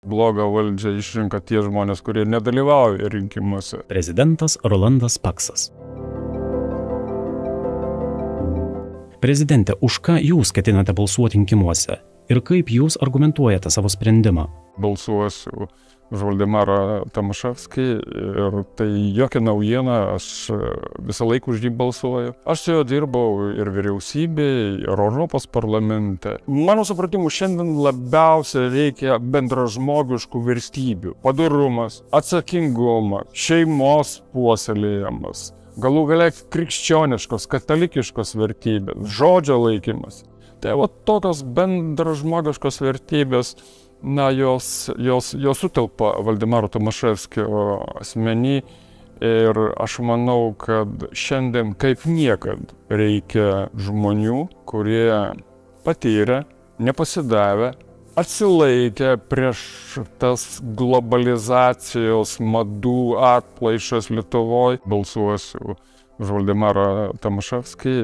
Blogą valdžią išrinka tie žmonės, kurie nedalyvauja rinkimuose. Prezidentas Rolandas Paksas. Prezidente, už ką jūs ketinate balsuoti rinkimuose ir kaip jūs argumentuojate savo sprendimą? Balsuosiu už Valdemarą Tomaševskį ir tai jokia naujiena, aš visą laiką už jį balsuoju. Aš su juo dirbau ir vyriausybėje, ir Europos parlamente. Mano supratimu, šiandien labiausiai reikia bendražmogiškų vertybių. Padorumas, atsakingumas, šeimos puoselėjimas, galų gale krikščioniškos, katalikiškos vertybės, žodžio laikymas. Tai tokios bendražmogiškos vertybės, jos sutelpa Valdemaro Tomaševskio asmenį ir aš manau, kad šiandien kaip niekad reikia žmonių, kurie patyrė, nepasidavę, atsilaikė prieš tas globalizacijos madų atplaišas Lietuvoje. Balsuosiu už Valdemarą Tomaševskį.